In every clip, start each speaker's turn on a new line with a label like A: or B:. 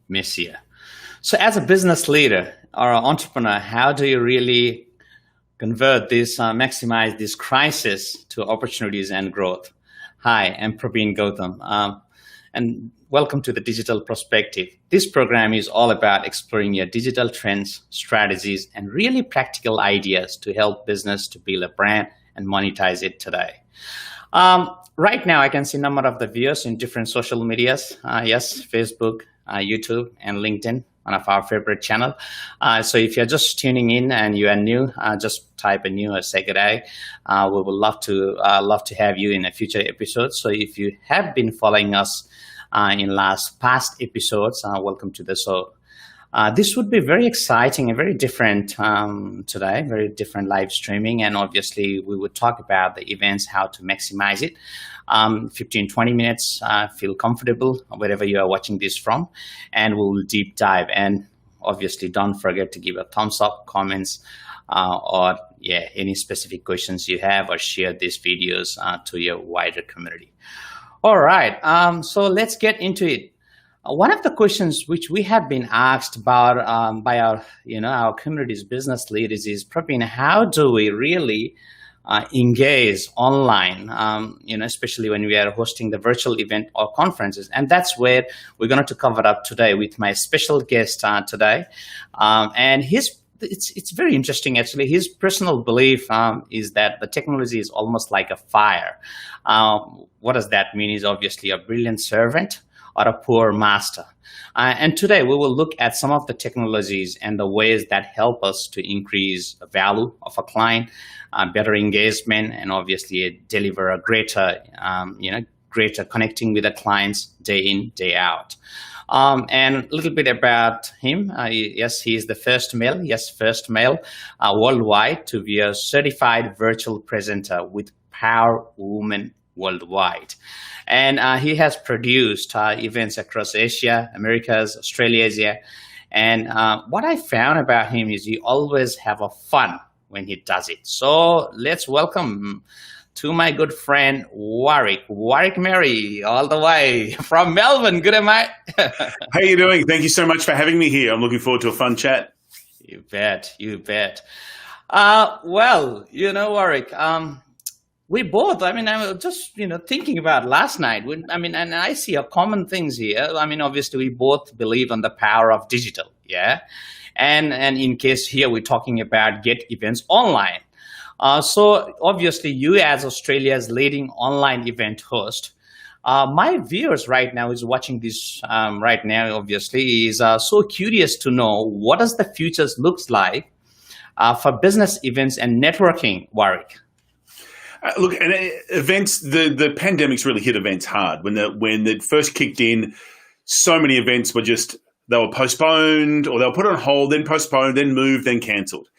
A: messier. So as a business leader or an entrepreneur, how do you really convert this, maximize this crisis to opportunities and growth? Hi, I'm Praveen Gautam, and welcome to the Digital Perspective. This program is all about exploring your digital trends, strategies, and really practical ideas to help business to build a brand and monetize it today. Right now, I can see a number of the viewers in different social medias. Yes, Facebook, YouTube, and LinkedIn, one of our favorite channel. So if you're just tuning in and you are new, just type a new or say good day. We would love to have you in a future episode. So if you have been following us in past episodes, welcome to the show. This would be very exciting and very different today, very different live streaming. And obviously, we would talk about the events, how to maximize it. 15, 20 minutes, feel comfortable wherever you are watching this from. And we will deep dive. And obviously, don't forget to give a thumbs up, comments, or any specific questions you have, or share these videos to your wider community. All right, so let's get into it. One of the questions which we have been asked about by our community's business leaders is, Praveen, how do we really engage online, especially when we are hosting the virtual event or conferences? And that's where we're going to cover up today with my special guest today. And it's very interesting, actually. His personal belief is that the technology is almost like a fire. What does that mean? Is obviously a brilliant servant or a poor master. And today we will look at some of the technologies and the ways that help us to increase the value of a client, better engagement, and obviously deliver a greater connecting with the clients day in, day out. And a little bit about him. Yes, he is the first male worldwide to be a certified virtual presenter with Power Women Worldwide. And he has produced events across Asia, Americas, Australasia. And what I found about him is he always have a fun when he does it. So let's welcome to my good friend, Warwick Mary, all the way from Melbourne. Good, mate?
B: How you doing? Thank you so much for having me here. I'm looking forward to a fun chat.
A: You bet. Well, Warwick, we both, I was just, thinking about last night. And I see a common things here. Obviously, we both believe in the power of digital, yeah? And in case here, we're talking about get events online. So obviously, you as Australia's leading online event host, my viewers right now is watching this right now, obviously, is so curious to know what does the futures looks like for business events and networking, Warwick?
B: Look, and events, the pandemic's really hit events hard. When it first kicked in, so many events they were postponed, or they were put on hold, then postponed, then moved, then cancelled,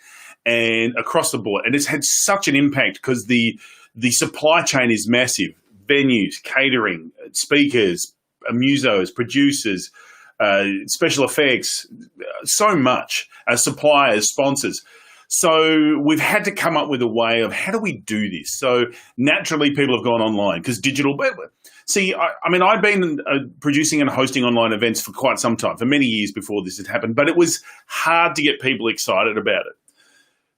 B: and across the board. And it's had such an impact because the supply chain is massive. Venues, catering, speakers, musos, producers, special effects, so much, suppliers, sponsors. So we've had to come up with a way of how do we do this? So naturally, people have gone online because digital. See, I've been producing and hosting online events for quite some time, for many years before this had happened, but it was hard to get people excited about it.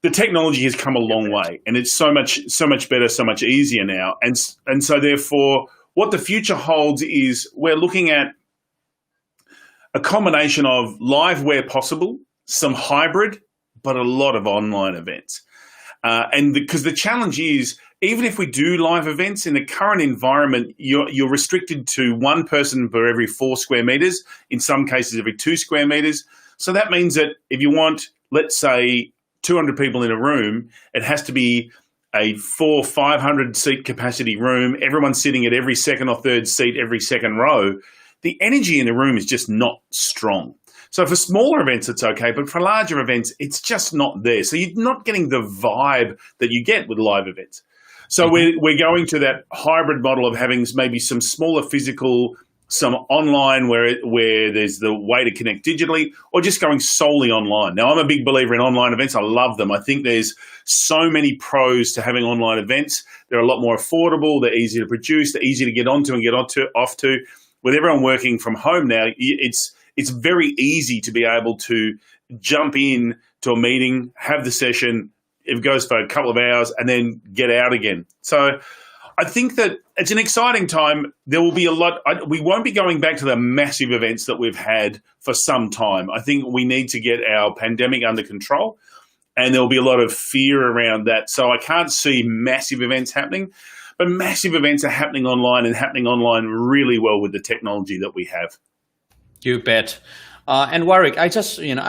B: The technology has come a long way, and it's so much better, so much easier now. And so therefore, what the future holds is we're looking at a combination of live where possible, some hybrid, but a lot of online events. Because the challenge is, even if we do live events in the current environment, you're restricted to one person per every 4 square meters, in some cases every 2 square meters. So that means that if you want, let's say, 200 people in a room, it has to be a 500 seat capacity room, everyone sitting at every second or third seat, every second row. The energy in the room is just not strong. So for smaller events, it's okay, but for larger events, it's just not there. So you're not getting the vibe that you get with live events. So we're going to that hybrid model of having maybe some smaller physical, some online where there's the way to connect digitally, or just going solely online. Now, I'm a big believer in online events. I love them. I think there's so many pros to having online events. They're a lot more affordable. They're easy to produce. They're easy to get onto and off to. With everyone working from home now, it's it's very easy to be able to jump in to a meeting, have the session, it goes for a couple of hours, and then get out again. So I think that it's an exciting time. There will be a lot. We won't be going back to the massive events that we've had for some time. I think we need to get our pandemic under control, and there will be a lot of fear around that. So I can't see massive events happening, but massive events are happening online and happening online really well with the technology that we have.
A: You bet. And Warwick, I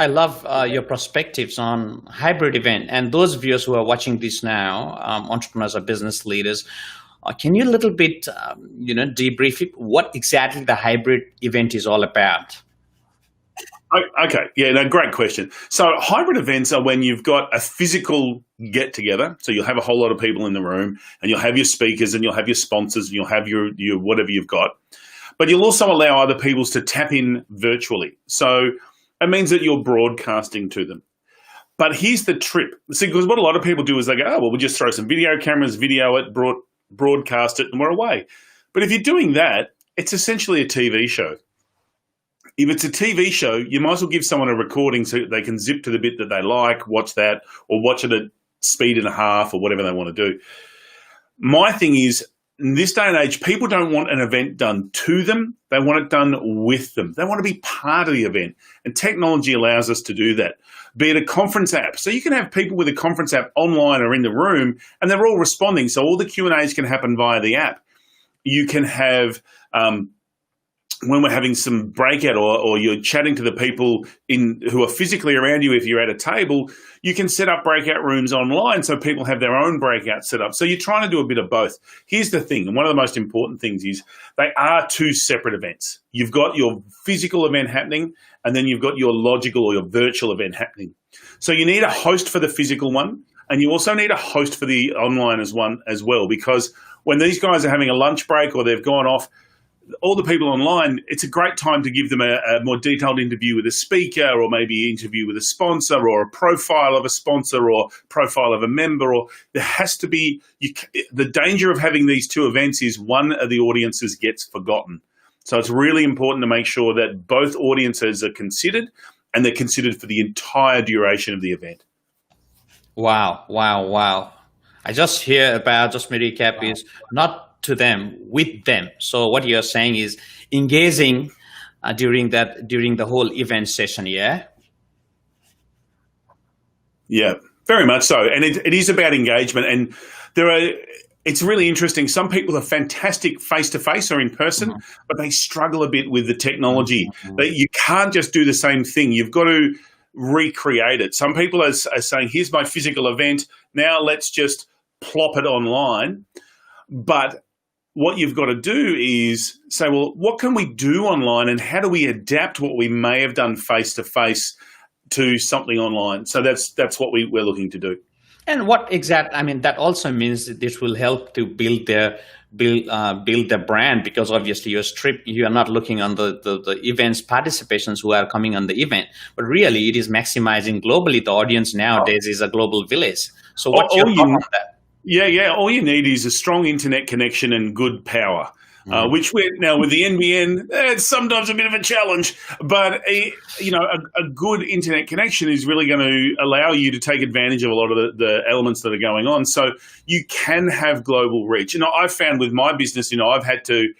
A: love your perspectives on hybrid event. And those viewers who are watching this now, entrepreneurs or business leaders, can you a little bit, debrief it, what exactly the hybrid event is all about?
B: Okay. Yeah, no, great question. So hybrid events are when you've got a physical get together. So you'll have a whole lot of people in the room, and you'll have your speakers, and you'll have your sponsors, and you'll have your whatever you've got. But you'll also allow other people to tap in virtually. So it means that you're broadcasting to them. But here's the trip. See, because what a lot of people do is they go, oh, well, we'll just throw some video cameras, video it, broadcast it, and we're away. But if you're doing that, it's essentially a TV show. If it's a TV show, you might as well give someone a recording so they can zip to the bit that they like, watch that, or watch it at speed and a half or whatever they want to do. My thing is, in this day and age, people don't want an event done to them. They want it done with them. They want to be part of the event. And technology allows us to do that, be it a conference app. So you can have people with a conference app online or in the room, and they're all responding. So all the Q&As can happen via the app. You can have, when we're having some breakout or you're chatting to the people who are physically around you, if you're at a table, you can set up breakout rooms online so people have their own breakout set up. So you're trying to do a bit of both. Here's the thing, and one of the most important things is they are two separate events. You've got your physical event happening, and then you've got your logical or your virtual event happening. So you need a host for the physical one, and you also need a host for the online as well, because when these guys are having a lunch break or they've gone off, all the people online, it's a great time to give them a more detailed interview with a speaker, or maybe an interview with a sponsor, or a profile of a sponsor, or profile of a member. Or there has to be, the danger of having these two events is one of the audiences gets forgotten. So it's really important to make sure that both audiences are considered, and they're considered for the entire duration of the event.
A: Wow. I just hear about, just my recap is not to them, with them. So what you're saying is engaging during the whole event session, yeah? Yeah, very much so. And it is about engagement. And it's really interesting. Some people are fantastic face-to-face or in person, but they struggle a bit with the technology. You can't just do the same thing. You've got to recreate it. Some people are saying, here's my physical event. Now let's just plop it online. But what you've got to do is say, well, what can we do online, and how do we adapt what we may have done face-to-face to something online? So that's what we're looking to do. And that also means that this will help to build their brand, because obviously you are not looking on the events participants who are coming on the event, but really it is maximizing globally. The audience nowadays is a global village. So what's your thought on that? Yeah. All you need is a strong internet connection and good power, which now with the NBN, it's sometimes a bit of a challenge. But a good internet connection is really going to allow you to take advantage of a lot of the elements that are going on. So you can have global reach. I've found with my business, I've had to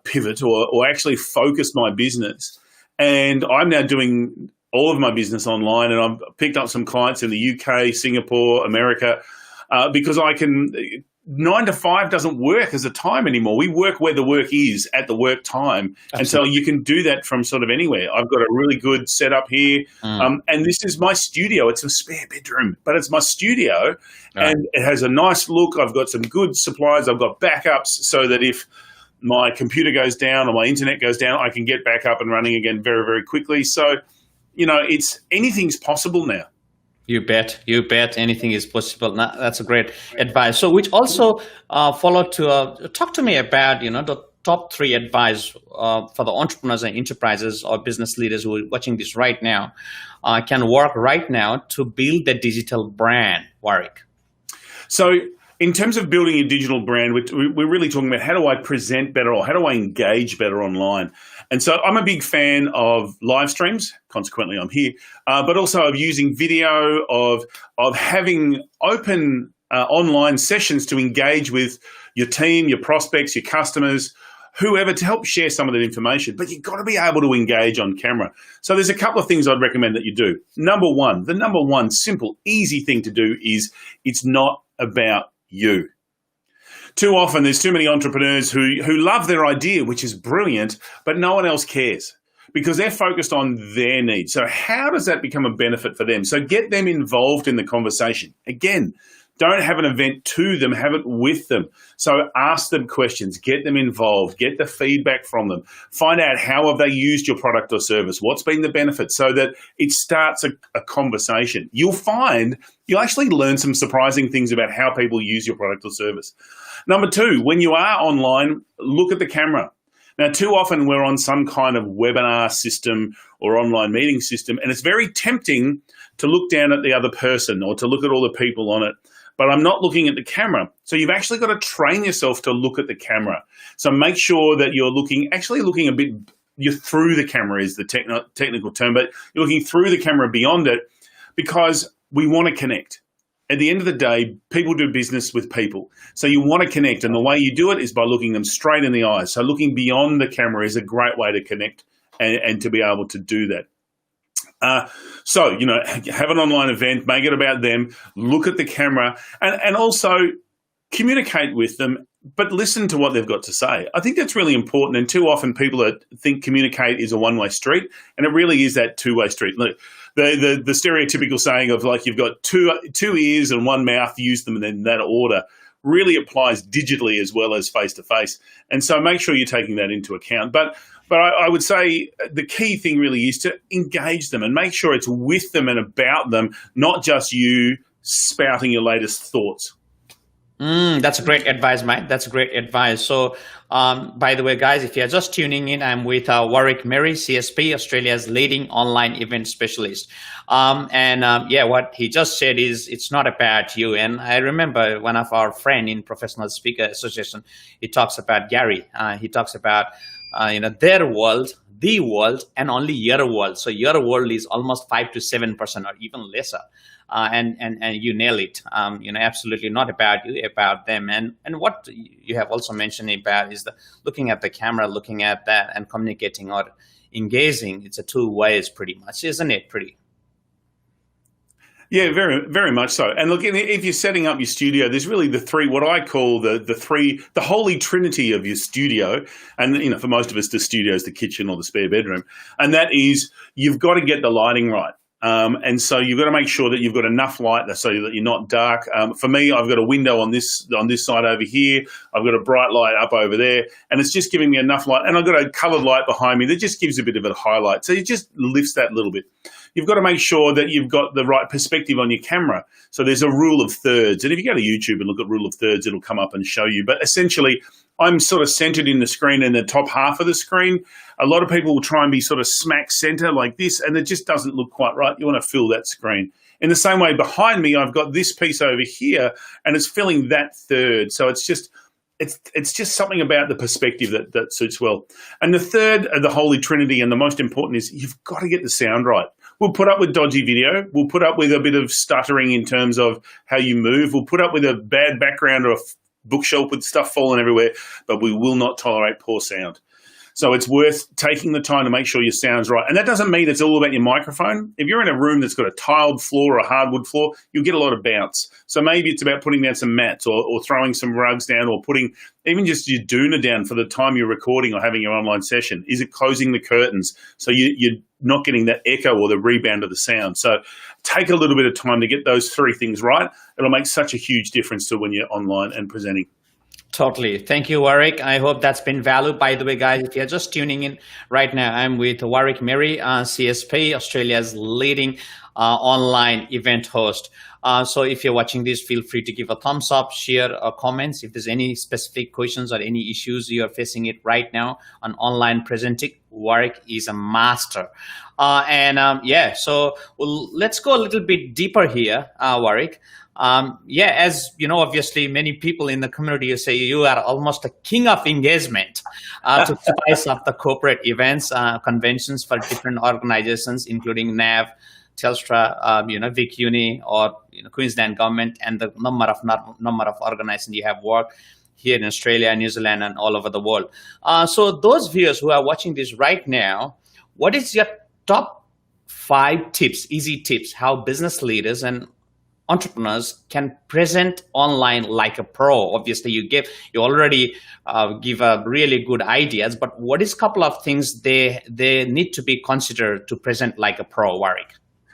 A: pivot or actually focus my business, and I'm now doing all of my business online, and I've picked up some clients in the UK, Singapore, America. Because 9 to 5 doesn't work as a time anymore. We work where the work is at the work time. Absolutely. And so you can do that from sort of anywhere. I've got a really good setup here. And this is my studio. It's a spare bedroom, but it's my studio. Right. And it has a nice look. I've got some good supplies. I've got backups so that if my computer goes down or my internet goes down, I can get back up and running again very, very quickly. So, anything's possible now. You bet. Anything is possible. That's a great advice. So, which also follow to talk to me about, the top 3 advice for the entrepreneurs and enterprises or business leaders who are watching this right now, can work right now to build the digital brand, Warwick. So, in terms of building a digital brand, we're really talking about how do I present better or how do I engage better online?
B: And so I'm a big fan of live streams, consequently I'm here, but also of using video, of having open online sessions to engage with your team, your prospects, your customers, whoever, to help share some of that information. But you've got to be able to engage on camera. So there's a couple of things I'd recommend that you do. The number one simple, easy thing to do is it's not about you. Too often there's too many entrepreneurs who love their idea, which is brilliant, but no one else cares because they're focused on their needs. So how does that become a benefit for them? So get them involved in the conversation. Again, don't have an event to them, have it with them. So ask them questions, get them involved, get the feedback from them, find out how have they used your product or service, what's been the benefit, so that it starts a conversation. You'll actually learn some surprising things about how people use your product or service. Number two, when you are online, look at the camera. Now, too often we're on some kind of webinar system or online meeting system, and it's very tempting to look down at the other person or to look at all the people on it. But I'm not looking at the camera. So you've actually got to train yourself to look at the camera. So make sure that you're looking a bit, you're through the camera is the technical term, but you're looking through the camera beyond it, because we want to connect. At the end of the day, people do business with people. So you want to connect, and the way you do it is by looking them straight in the eyes. So looking beyond the camera is a great way to connect and to be able to do that. So, have an online event, make it about them, look at the camera, and also communicate with them, but listen to what they've got to say. I think that's really important. And too often people think communicate is a one-way street, and it really is that two-way street. Look, the stereotypical saying of like you've got two ears and one mouth, use them in that order, really applies digitally as well as face-to-face. And so make sure you're taking that into account. But I would say the key thing really is to engage them and make sure it's with them and about them, not just you spouting your latest thoughts.
A: That's great advice, Mike. That's great advice. So, by the way, guys, if you're just tuning in, I'm with 𝗪𝒂𝒃, CSP, Australia's leading online event specialist. What he just said is it's not about you. And I remember one of our friend in Professional Speaker Association, he talks about Gary. He talks about their world, the world, and only your world. So your world is almost 5 to 7% or even lesser. And you nail it. Absolutely not about you, about them. And what you have also mentioned about is looking at the camera, looking at that and communicating or engaging. It's a two ways pretty much, isn't it?
B: Yeah, very, very much so. And look, if you're setting up your studio, there's really the three, what I call the holy trinity of your studio. And, for most of us, the studio is the kitchen or the spare bedroom. And that is, you've got to get the lighting right. And so you've got to make sure that you've got enough light so that you're not dark. For me, I've got a window on this side over here. I've got a bright light up over there, and it's just giving me enough light. And I've got a coloured light behind me that just gives a bit of a highlight. So it just lifts that little bit. You've got to make sure that you've got the right perspective on your camera. So there's a rule of thirds. And if you go to YouTube and look at rule of thirds, it'll come up and show you. But essentially, I'm sort of centered in the screen in the top half of the screen. A lot of people will try and be sort of smack center like this, and it just doesn't look quite right. You want to fill that screen. In the same way, behind me, I've got this piece over here, and it's filling that third. So it's just something about the perspective that suits well. And the third, the Holy Trinity, and the most important is you've got to get the sound right. We'll put up with dodgy video. We'll put up with a bit of stuttering in terms of how you move. We'll put up with a bad background or a bookshelf with stuff falling everywhere, but we will not tolerate poor sound. So it's worth taking the time to make sure your sound's right. And that doesn't mean it's all about your microphone. If you're in a room that's got a tiled floor or a hardwood floor, you'll get a lot of bounce. So maybe it's about putting down some mats or throwing some rugs down or putting even just your doona down for the time you're recording or having your online session. Is it closing the curtains so you're not getting that echo or the rebound of the sound? So take a little bit of time to get those three things right. It'll make such a huge difference to when you're online and presenting.
A: Totally. Thank you, 𝗪𝒂𝒃. I hope that's been valued. By the way, guys, if you're just tuning in right now, I'm with 𝗪𝒂𝒃, CSP, Australia's leading online event host. So if you're watching this, feel free to give a thumbs up, share, or comments. If there's any specific questions or any issues you are facing it right now on online presenting, 𝗪𝒃 is a master. So let's go a little bit deeper here, 𝗪𝒃. Yeah, as you know, obviously many people in the community say you are almost a king of engagement to spice up the corporate events, conventions for different organizations, including NAV, Telstra, Vic Uni, or Queensland government, and the number of organizations you have worked here in Australia, New Zealand, and all over the world. So those viewers who are watching this right now, what is your top 5 tips, easy tips, how business leaders and entrepreneurs can present online like a pro? Obviously, you already give a really good ideas, but what is a couple of things they need to be considered to present like a pro, Warwick?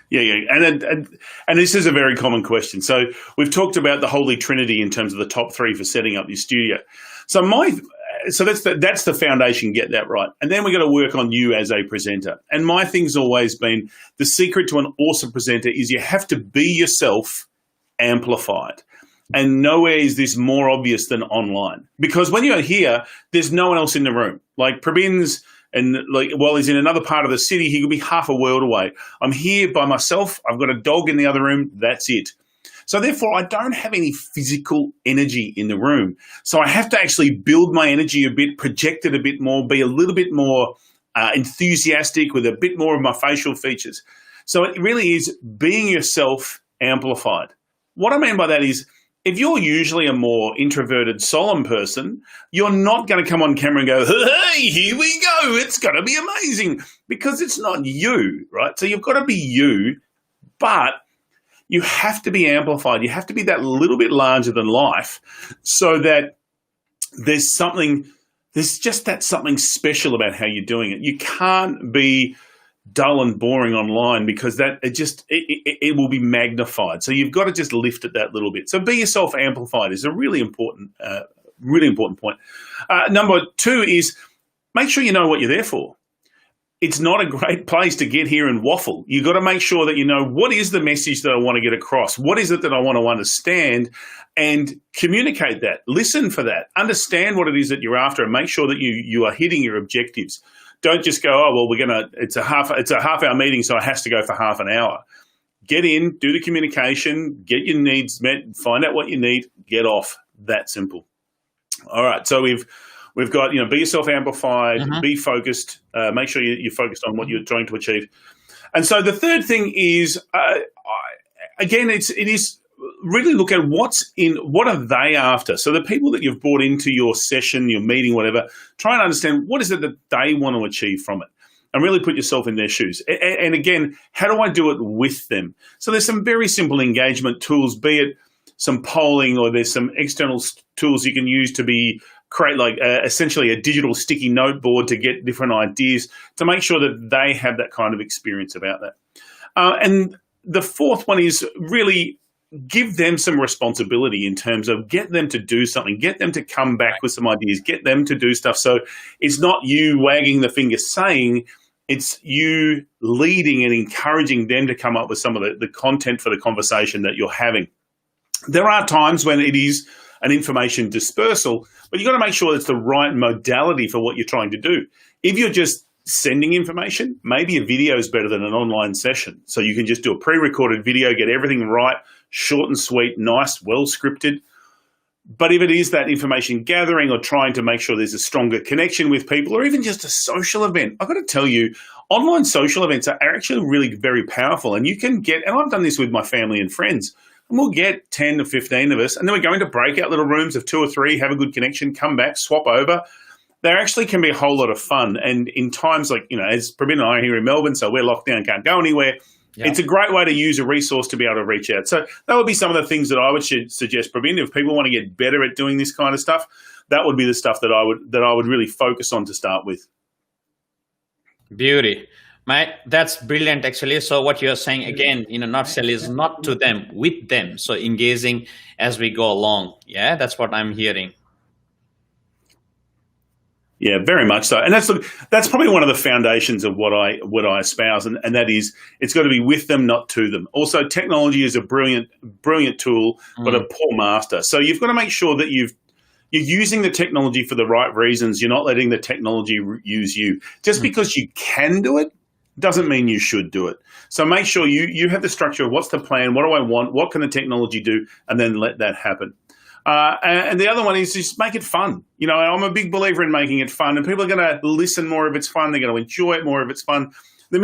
B: Yeah, and this is a very common question. So we've talked about the Holy Trinity in terms of the top 3 for setting up your studio. So that's the foundation. Get that right, and then we're going to work on you as a presenter. And my thing's always been the secret to an awesome presenter is you have to be yourself, amplified. And nowhere is this more obvious than online, because when you're here, there's no one else in the room. Like Prabin's. And while he's in another part of the city, he could be half a world away. I'm here by myself. I've got a dog in the other room. That's it. So therefore, I don't have any physical energy in the room. So I have to actually build my energy a bit, project it a bit more, be a little bit more enthusiastic with a bit more of my facial features. So it really is being yourself amplified. What I mean by that is, if you're usually a more introverted, solemn person, you're not going to come on camera and go, hey, here we go, it's going to be amazing, because it's not you, right? So you've got to be you, but you have to be amplified. You have to be that little bit larger than life so that there's just that something special about how you're doing it. You can't be dull and boring online, because it will be magnified. So you've got to just lift it that little bit. So be yourself amplified is a really important point. Number 2 is make sure you know what you're there for. It's not a great place to get here and waffle. You've got to make sure that you know what is the message that I want to get across. What is it that I want to understand, and communicate that. Listen for that. Understand what it is that you're after, and make sure that you are hitting your objectives. Don't just go, oh, well, it's a half-hour meeting, so it has to go for half an hour. Get in, do the communication, get your needs met, find out what you need, get off. That simple. All right, so we've got, be yourself amplified, be focused, make sure you're focused on what you're trying to achieve. And so the third thing is, again, it is really look at what are they after. So the people that you've brought into your session, your meeting, whatever, try and understand what is it that they want to achieve from it, and really put yourself in their shoes. And again, how do I do it with them? So there's some very simple engagement tools, be it some polling, or there's some external tools you can use to create essentially a digital sticky note board to get different ideas, to make sure that they have that kind of experience about that. And the fourth one is really give them some responsibility in terms of get them to do something, get them to come back with some ideas, get them to do stuff. So it's not you wagging the finger saying, it's you leading and encouraging them to come up with some of the content for the conversation that you're having. There are times when it is an information dispersal, but you've got to make sure it's the right modality for what you're trying to do. If you're just sending information, maybe a video is better than an online session. So you can just do a pre-recorded video, get everything right, short and sweet, nice, well scripted. But if it is that information gathering or trying to make sure there's a stronger connection with people, or even just a social event, I've got to tell you, online social events are actually really very powerful. And you can get, and I've done this with my family and friends, and we'll get 10 to 15 of us, and then we go into breakout little rooms of 2 or 3, have a good connection, come back, swap over. There actually can be a whole lot of fun. And in times like, as Prabin and I are here in Melbourne, so we're locked down, can't go anywhere. Yeah. It's a great way to use a resource to be able to reach out. So that would be some of the things that I would suggest, Prabin. If people want to get better at doing this kind of stuff, that would be the stuff that I would really focus on to start with.
A: Beauty. Mate, that's brilliant, actually. So what you're saying, again, not sell is not to them, with them. So engaging as we go along. Yeah, that's what I'm hearing.
B: Yeah, very much so. And that's probably one of the foundations of what I espouse, and that is it's got to be with them, not to them. Also, technology is a brilliant tool, but a poor master. So you've got to make sure that you're using the technology for the right reasons. You're not letting the technology use you. Just because you can do it doesn't mean you should do it. So make sure you have the structure of what's the plan, what do I want, what can the technology do, and then let that happen. And the other one is just make it fun. You know, I'm a big believer in making it fun, and people are going to listen more if it's fun. They're going to enjoy it more if it's fun. The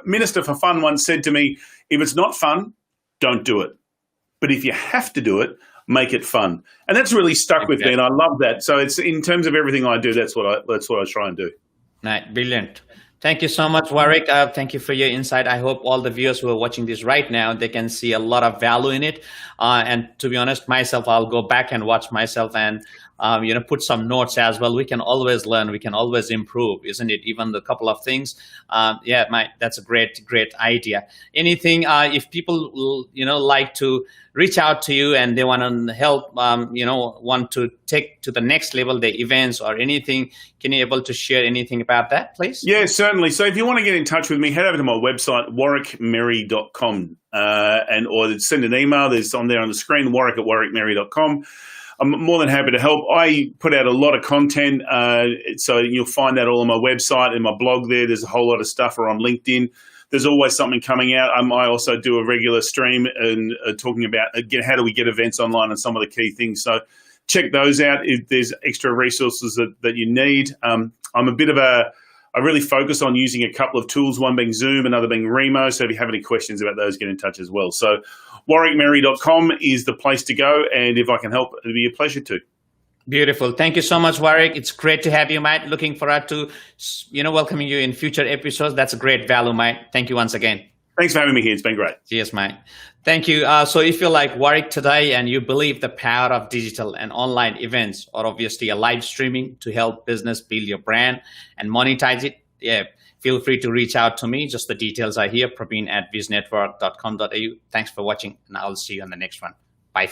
B: Minister for Fun once said to me, if it's not fun, don't do it. But if you have to do it, make it fun. And that's really stuck with me, and I love that. So it's in terms of everything I do, that's what I try and do.
A: Right, brilliant. Thank you so much, Warwick. Thank you for your insight. I hope all the viewers who are watching this right now, they can see a lot of value in it. And to be honest, myself, I'll go back and watch myself and put some notes as well. We can always learn. We can always improve, isn't it? Even the couple of things. That's a great idea. Anything, if people, like to reach out to you and they want to help, want to take to the next level the events or anything, can you able to share anything about that, please? Yeah,
B: certainly. So if you want to get in touch with me, head over to my website, warwickmerry.com, or send an email. There's on there on the screen, warwick@warwickmerry.com. I'm more than happy to help. I put out a lot of content, so you'll find that all on my website and my blog there. There's a whole lot of stuff, or on LinkedIn. There's always something coming out. I also do a regular stream and talking about, again, how do we get events online and some of the key things. So check those out if there's extra resources that you need. I'm I really focus on using a couple of tools, one being Zoom, another being Remo. So if you have any questions about those, get in touch as well. So warwickmerry.com is the place to go. And if I can help, it'd be a pleasure to.
A: Beautiful. Thank you so much, Warwick. It's great to have you, mate. Looking forward to, welcoming you in future episodes. That's a great value, mate. Thank you once again.
B: Thanks for having me here. It's been great.
A: Cheers, mate. Thank you. So if you're like Warwick today and you believe the power of digital and online events, or obviously a live streaming to help business build your brand and monetize it, feel free to reach out to me. Just the details are here, Praveen@vizznetwork.com.au. Thanks for watching, and I'll see you on the next one.